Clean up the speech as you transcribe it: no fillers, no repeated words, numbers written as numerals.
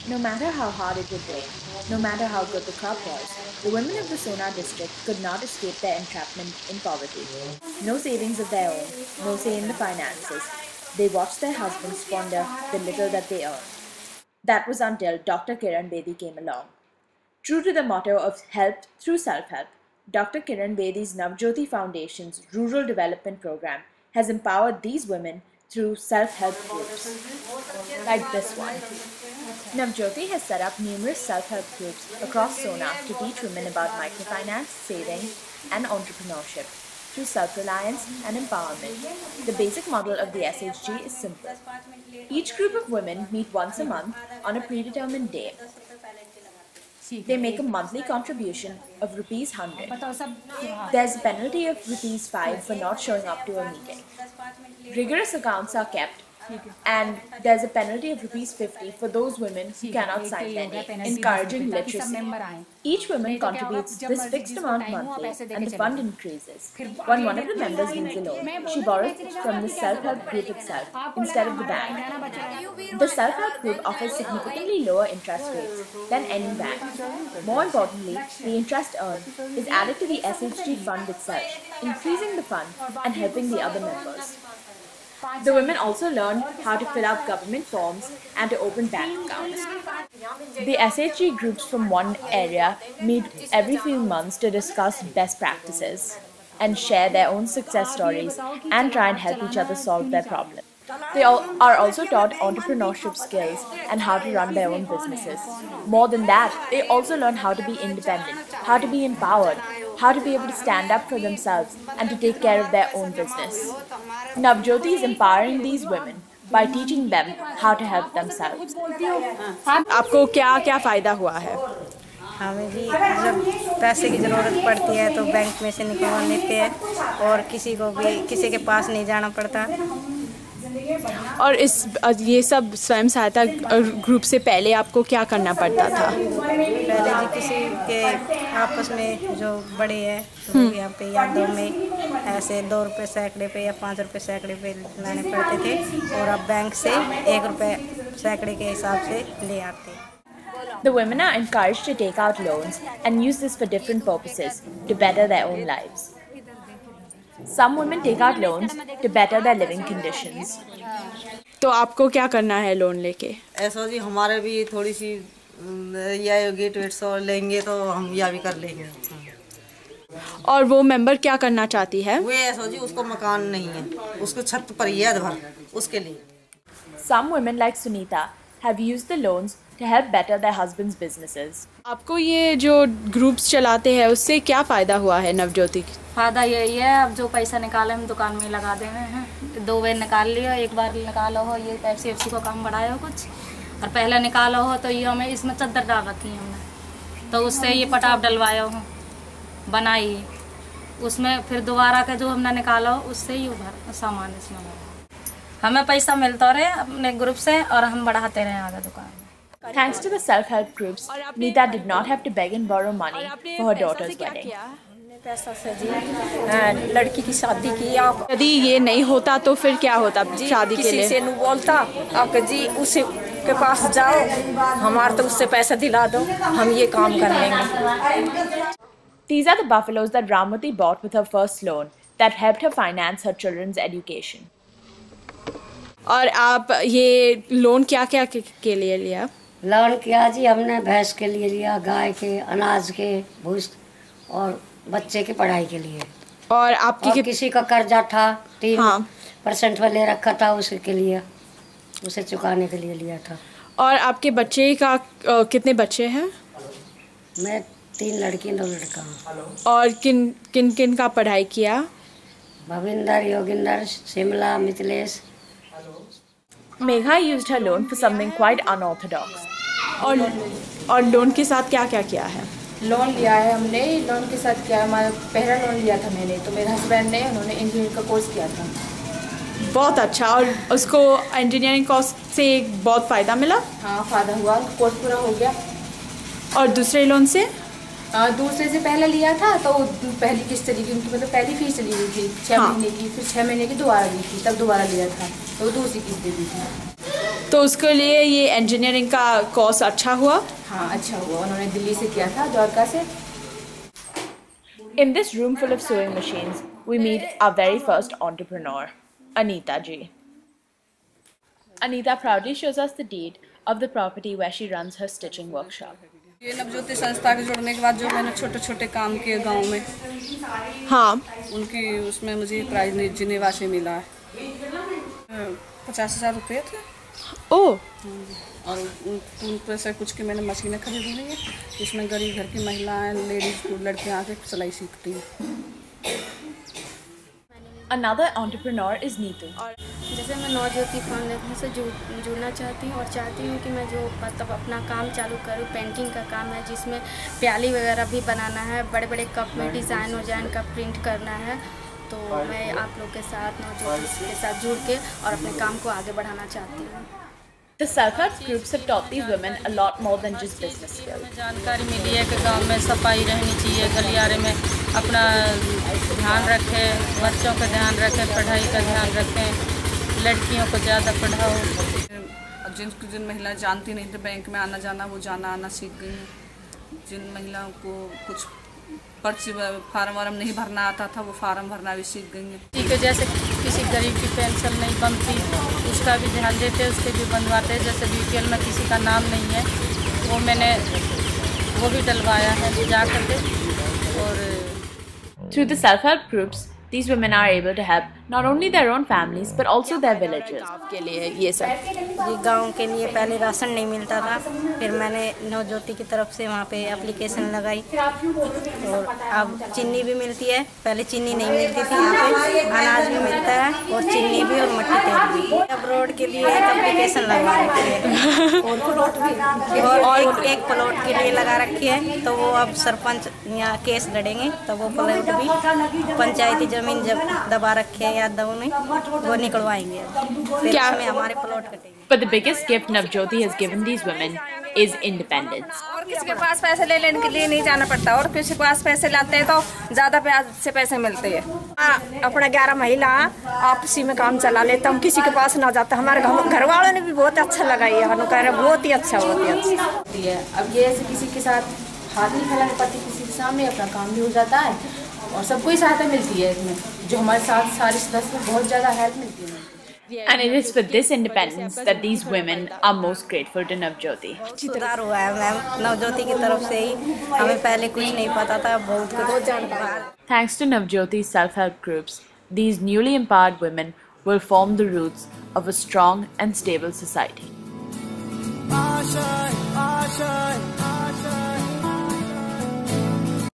No matter how hard it would rain, no matter how good the crop was, the women of the Sona district could not escape their entrapment in poverty. No savings of their own, no say in the finances. They watched their husbands squander the little that they earned. That was until Dr. Kiran Bedi came along. True to the motto of help through self-help, Dr. Kiran Bedi's Navjyoti Foundation's Rural Development Program has empowered these women through self-help groups, like this one. Navjyoti has set up numerous self-help groups across Sona to teach women about microfinance, saving, and entrepreneurship through self-reliance and empowerment. The basic model of the SHG is simple. Each group of women meet once a month on a predetermined day. They make a monthly contribution of ₹100. There's a penalty of ₹5 for not showing up to a meeting. Rigorous accounts are kept, and there's a penalty of ₹50 for those women who cannot sign their name, encouraging literacy. Each woman contributes this fixed amount monthly, and the fund increases. When one of the members needs a loan, she borrows from the self-help group itself instead of the bank. The self-help group offers significantly lower interest rates than any bank. More importantly, the interest earned is added to the SHG fund itself, increasing the fund and helping the other members. The women also learned how to fill out government forms and to open bank accounts. The SHG groups from one area meet every few months to discuss best practices and share their own success stories and try and help each other solve their problems. They are also taught entrepreneurship skills and how to run their own businesses. More than that, they also learn how to be independent, how to be empowered, how to be able to stand up for themselves and to take care of their own business. Navjyoti is empowering these women by teaching them how to help themselves. आपको क्या फ़ायदा हुआ है? हमें भी जब पैसे की ज़रूरत पड़ती है तो बैंक में से निकलवा लेते हैं और किसी के पास नहीं जाना पड़ता। और ये सब स्वयं सहायता ग्रुप से पहले आपको क्या करना पड़ता था? पहले जी किसी के आपस में जो बड़े हैं तो यहाँ पे यादों में ऐसे ₹2 सैकड़े पे या ₹5 सैकड़े पे लाने पड़ते थे और अब बैंक से ₹1 सैकड़े के हिसाब से ले आते हैं। The women are encouraged to take out loans and use this for different purposes to better their own lives. Some women take out loans to better their living conditions. तो आपको क्या करना है लोन लेके? ऐसा जी हमारे भी थोड़ी सी या गेट वेट सो लेंगे तो हम या भी कर लेंगे। और वो मेंबर क्या करना चाहती है? वो ऐसा जी उसको मकान नहीं है, उसको छत पर ही है घर, उसके लिए। Some women like Sunita have used the loans to help better their husbands' businesses. आपको ये जो ग्रुप्स चलाते हैं उससे क्या फ़ायदा हुआ है नवज्योति? फ़ायदा यही है, अब जो पैसा निकाले हम दुकान में लगा देने हैं। 2 बार निकाल लियो, एक बार निकालो हो ये FC को काम बढ़ाया हो कुछ, और पहले निकालो हो तो ये हमें इसमें चद्दर डाल रखी है हमने, तो उससे ये पटाव डलवाया हो बनाई, उसमें फिर दोबारा का जो हमने निकाला हो उससे ही उभर सामान इसमें हमें पैसा मिलता रहे अपने ग्रुप से और हम बढ़ाते रहे आगे दुकान। Thanks to the self-help groups, Neeta did not have to beg and borrow money for her daughter's wedding. पैसा से जी लड़की की शादी की। आप यदि ये नहीं होता तो फिर क्या होता शादी के लिए? किसी से नहीं बोलता आप जी उसी के पास जाओ, हमारे तो उससे पैसा दिला दो, हम ये काम कर लेंगे। These are the buffaloes that Ramwati bought with her first loan that helped her finance her children's education. और आप ये लोन क्या क्या के लिए लिया? लोन किया जी हमने भैंस के लिए लिया, गाय के, अनाज के, भूस और बच्चे की पढ़ाई के लिए। और आपकी किसी का कर्जा था 3% वाले रखा था, उसके लिए उसे चुकाने के लिए लिया था। और आपके बच्चे का कितने बच्चे हैं? मैं 3 लड़की 2 लड़का हूँ। और किन किन किन का पढ़ाई किया? Bhavinder, Yoginder, Shimla, Mithilesh. Megha used her loan for something quite unorthodox. और लोन के साथ क्या क्या किया है? लोन लिया है हमने, लोन के साथ क्या हमारा पहला लोन लिया था मैंने, तो मेरे हस्बैंड ने उन्होंने इंजीनियरिंग का कोर्स किया था। बहुत अच्छा। और उसको इंजीनियरिंग कोर्स से बहुत फ़ायदा मिला? हाँ फ़ायदा हुआ, कोर्स पूरा हो गया। और दूसरे लोन से? दूसरे से पहले लिया था तो पहली किस्त चली गई उनकी, मतलब पहली फीस चली गई थी 6 महीने की, फिर 6 महीने की दोबारा ली थी, तब दोबारा लिया था तो दूसरी किस्त दे दी थी। तो उसके लिए ये इंजीनियरिंग का कोर्स अच्छा हुआ? हाँ अच्छा हुआ, उन्होंने दिल्ली से किया था, द्वारका से। In this room full of sewing machines, we meet our very first entrepreneur, Anita Ji. Anita proudly shows us the deed of the property where she runs her stitching workshop. ये नवज्योति संस्था के जुड़ने के बाद जो मैंने छोटे छोटे काम किए गांव में, हाँ, उनकी उसमें मुझे प्राइज जिनेवा से मिला है। 50,000 रुपये थे। ओह, और उन पैसे कुछ की मैंने मशीनें खरीदी हुई हैं, इसमें गरीब घर की महिलाएं, लेडीज लड़कियां आके सिलाई सीखती हैं। Another entrepreneur is Neetu. जैसे मैं नवज्योति फाउंडेशन से जुड़ना चाहती हूँ और चाहती हूँ कि मैं जो मतलब अपना काम चालू करूँ, पेंटिंग का काम है जिसमें प्याली वगैरह भी बनाना है, बड़े बड़े कप में डिज़ाइन का प्रिंट करना है। तो मैं आप लोग के साथ नवज्योति के साथ जुड़ के और अपने काम को आगे बढ़ाना चाहती हूँ। The self-help groups have taught these women a lot more than just business skills. जानकारी मिली है कि गांव में सफाई रहनी चाहिए, गलियारे में अपना ध्यान रखें, बच्चों का ध्यान रखें, पढ़ाई का ध्यान रखें, लड़कियों को ज़्यादा पढ़ाओ। जिन महिलाएं जानती नहीं थे बैंक में आना जाना, वो जाना आना सीख गई हैं। जिन महिलाओं को कुछ पर्ची फार्म वार्म नहीं भरना आता था, वो फार्म भरना भी सीख गई हैं। ठीक है, जैसे किसी गरीब की पेंशन नहीं बनती, उसका भी ध्यान देते, उसके भी बनवाते। जैसे BPL में किसी का नाम नहीं है, वो भी डलवाया है जा करके। और Through the self-help groups, these women are able to help not only their own families but also their villages. के लिए ये सब जी गांव के लिए पहले राशन नहीं मिलता था, फिर मैंने नवज्योति की तरफ से वहाँ पे एप्लीकेशन लगाई और अब चीनी भी मिलती है। पहले चीनी नहीं मिलती थी, यहाँ पे अनाज भी मिलता है और चीनी भी और मट्टी तेल भी। अब रोड के लिए एक एप्लीकेशन लगा रखी है और एक प्लॉट के लिए लगा रखी है। तो वो अब सरपंच यहाँ केस लड़ेंगे तो वो प्लॉट भी पंचायती जमीन जब दबा रखे है या दो में वो निकलवाएंगे, फिर उसमें हमारे प्लॉट कटेंगे। But the biggest gift Navjyoti has given these women is independence. और किसी के पास पैसे लेने के लिए नहीं जाना पड़ता, और किसी के पास पैसे लाते हैं तो ज़्यादा से पैसे मिलते हैं। अपने 11 महिला आपसी में काम चला लेते, हम किसी के पास ना जाते। हमारे घर वालों ने भी बहुत अच्छा लगा, ये हम कह रहे बहुत ही अच्छा, बहुत ही अच्छा। अब ये ऐसे किसी के साथ हाथ नहीं फैलाना पड़ती, किसी के सामने अपना काम भी हो जाता है और सबको ही सहायता मिलती है इसमें। जो हमारे साथ सारे सदस्य बहुत ज़्यादा हेल्प मिलती है। And it is for this independence that these women are most grateful to Navjyoti. सुधार हुआ है मैम नवज्योति की तरफ से ही, हमें पहले कुछ नहीं पता था, बहुत कुछ जानकारी। Thanks to Navjyoti's self-help groups, these newly empowered women will form the roots of a strong and stable society.